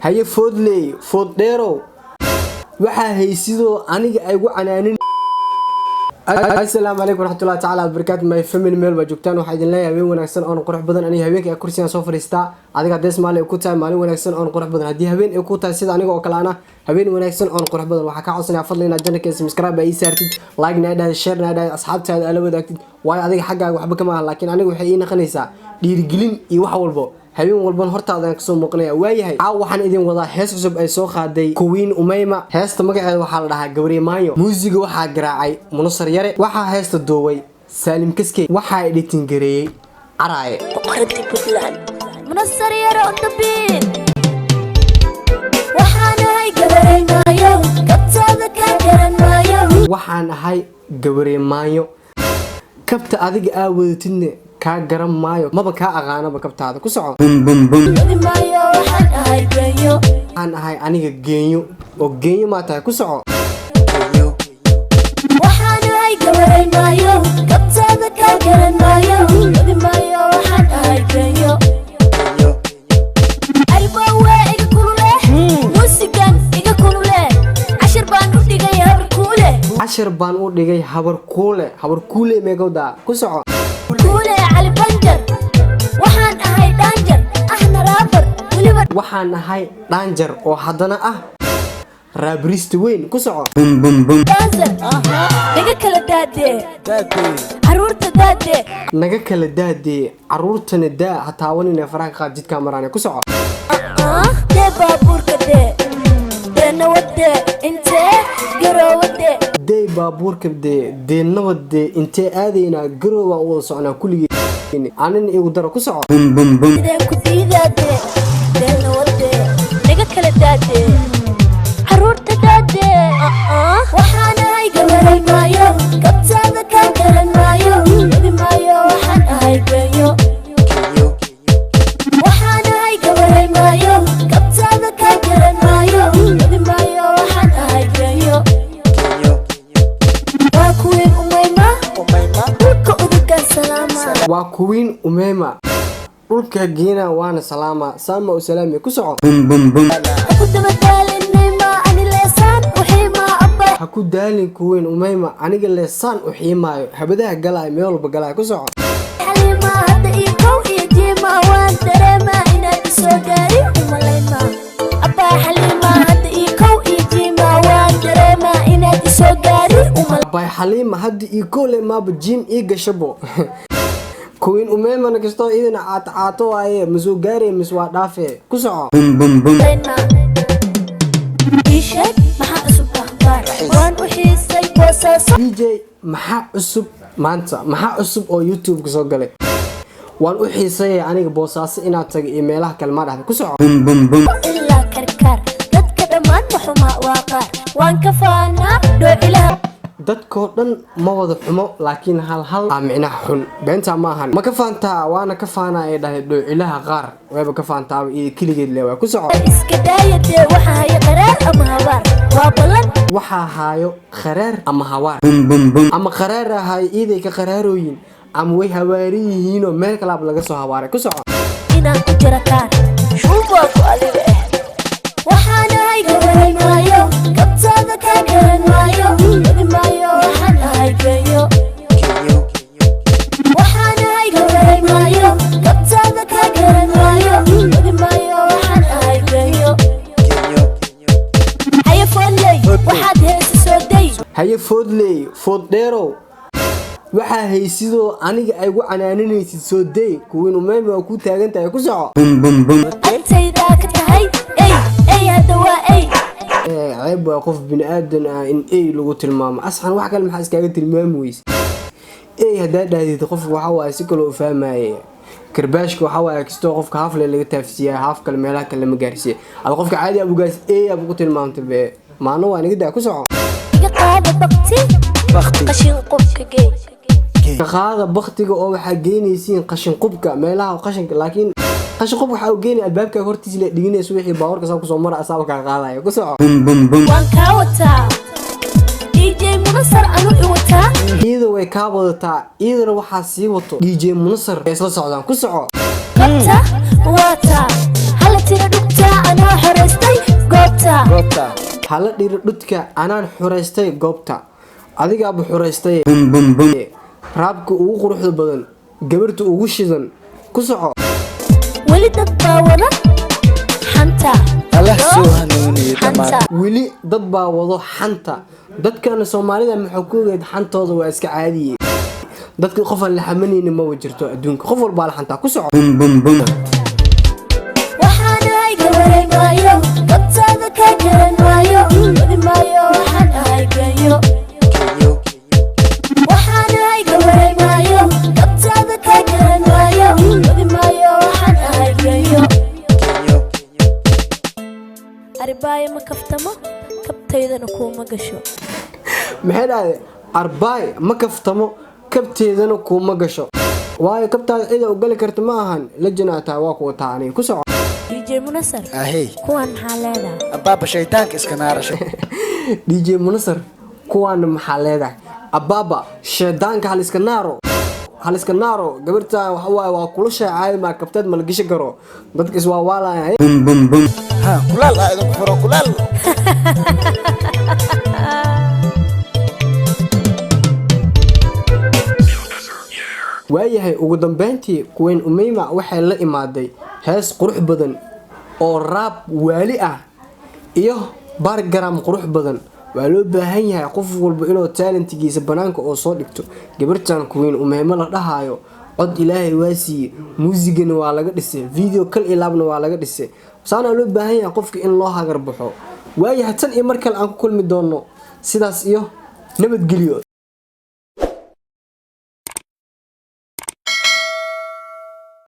haye foodley food dheerow waxaa haysidoo aniga ay gu canaanin. السلام عليكم ورحمة الله تعالى وبركاته. ما يفهمني ميل بجوكتان وحيد الله يبين ونكسر أنا قرح بدن أنا هبينك أكرسي صفر استا عادي قد اسمع لي وكوتا مالي ونكسر أنا قرح بدن هدي هبين وكوتا سيد أنا وكلانا هبين ونكسر أنا قرح بدن وحكي عصني عفضلنا جنك سبسكرايب أي سارتي لايك نادا شير نادا أصحاب تاعي ألو داكتي واي عادي حاجة وحبك ما لكن أنا وحيينا خنيسة ديرجلين يوحول بو habeen walban hortaada ka soo muuqnaa waayahay waxaan idin wadaa hees cusub ay soo qaaday Queen Umayma. heesta magaceeda waxaa la dhahaa Gabriel muusiga waxaa garaacay Munasar Yare, waxaa heesta duubay Salim Kaskey, waxaa editing gareeyay Araaye boqorti Puntland. Munasar Yare on the beat. waxaan ahay Gabriel kabtaada ka garanaayo. waxaan ahay Gabriel kabta adiga aawadtidne ka garan maayo maba ka aqaanaba kabtaada ku soco. waxaan ahay aniga geenyo oo geenyo ma tahay ku soco. waxaan ahay Gabriel kabtaada ka garanaayo. waxaan ahay geenyo albawe iga kulule musigan iga kulule cashir baan u dhigay habar kuule meegowda ku soco. waxaan ahay daanjar oo haddana ah raabrist weyn ku soco. naga kala daadee caruurtana daa hataawanina faraha qaad jidka maraan ku soco. dee baabuurka dee nabade intee garoowade dee baabuurka dee nabade intee aadayna garoowa u wada soconaa kulligii aanin igu daro ku soco. ku diidaade dee nabade naga kala daadee caruurta daadee waxaan ahay Gabriel kabtaada ka garanaayo. waxaan ahay geenyo waxaan ahay Gabriel kabtaada ka garanaayo. waxaan ahay geenyo waa Queen Umayma dhulka udugan salaama. waa Queen Umayma dhulka geena waana salaama saama u salaami ku soco. ku daalin Queen Umayma aniga leesaan u xiimaayo habadaha galay meel walba galay ku soco. xalima hadda iyo kow iyo jiima waan dareema inaad soo gaari umalayma. abba xalima hadda iyo kow iyo jiima waan dareema inaad soo gaari umalayma. abba xalima hadda iyo kow le maaba jim ii gashabo. Queen Umayma nakasto idina caato waaye masoo gaari mis waa dhaafe ku soco. DJ maxaa cusub maanta maxaa cusub oo YouTube ka soo galay waan u xiisay aniga boosaaso inaad tag iyo meelaha kale ma dhaxda ku soco. ilaa karkar dadka dhamaan waxuma waaqar waan ka faanaa dhoocilaha dadkoo dhan ma wada xumo laakiin hal micnaha xun beenta ma ahan ma ka faantaa waana ka faanaa ee dhahay dhoocilaha qaar wayba ka faantaa iyo kaligeed leewa ku soco. iska daayade waxa haya qaraar ama hawaar waa balan waxaa haayo qaraar ama hawaar ama qaraar ahay iiday ka qaraarooyin ama way hawaari yihiinoo meel kalaab laga soo hawaaray ku soco. inaan ku jira kaar shuubaa ku adiga waxaan ahay Gabriel kabtaada ka garanaayo. waxaan ahay geenyo waxaan ahay Gabriel kabtaada ka garanaayo. waxaan ahay geenyo haye foodley waxaad heesi soo day. haye foodley food dheerow waxaa haysidoo aniga ay gu canaaninaysid soo day. Queen Umayma waa ku taagan tahay ku soco. antayda ka tahay hadda waa ceeb waa qof bini aadan ah in lagu tilmaamo asxan wax kale maxaa iskaga tilmaami weys hadaa dhahdid qof waxa waa si kale u fahmaaye karbaashka waxa waa kisto qofka hafle laga taafsiyaa haaf kale meelaha kale ma gaarsiye ad qofka caadi abugaas abu ku tilmaamtay be maano waa niga daa ku soco. iga qaada qashin qubka geey ka qaada baktiga oo waxaa geynaysiin qashin qubka meelaha qashinka laakiin qashin qubka waxa uu geynay albaabka hortiisa la dhiginayso wixii baawarka soo kusoo mara asaaba ka qaadaya ku soco. waan ka wataa DJ Munasar anu i wataa iyada way ka wadataa iyadana waxaa sii wato DJ Munasar isla socdaan ku soco. qabta wata hala dhiri dhudka anaan xureystay goobta adigaaba xureystay raabka ugu quruxda badan gabarta ugu shidan ku soco weli dad baa wada xanta Allah soo hanuuniyo dhammaan weli dad baa wado xanta dadkana Soomaalida maxay ku geed xantooda waa iska caadiye dadka qof aan la xamanaynin ma wajirto adduunka qof walba la xanta ku soco waxaan ahay gabaray maayo qabtaada ka garan maayo wadi maayo waxaan ahay gayo waxaan ahay gabaray maayo qabtaada ka garan maayo wadi maayo waxaan ahay gayo arbaayo ma kaftamo kabtaydana kuma gasho maxay dhahday arbaay ma kaftamo kabteedana kuma gasho waayo kabtaada cid u gali karto ma ahan la jinaata waa ku taani ku soco DJ Munasar ahey kuwan maxaa leedahay ababa shaytaanka iska naarashay DJ Munasar kuwan maxaa leedahay ababa shaydaanka hal iska naaro gabarta waxa waa kula shaacay ma kabtad ma la gishi karo dadka is waa waalay ha kulal aydan ku furo kulal waayahay ugu dambeyntii Queen Umayma waxay la imaaday hees qurux badan oo raab waali ah iyo bargaram qurux badan waa loo baahan yahay qof walba inuu talentigiisa banaanka oo soo dhigto gabartan Queen Umayma la dhahayo cod Ilaahay waasiye muusigana waa laga dhisay video kal ilaabna waa laga dhisay saana loo baahan yahay qofka in loo hagar baxo waayahay tan iyo markale aan ku kulmi doono sidaas iyo nabadgelyo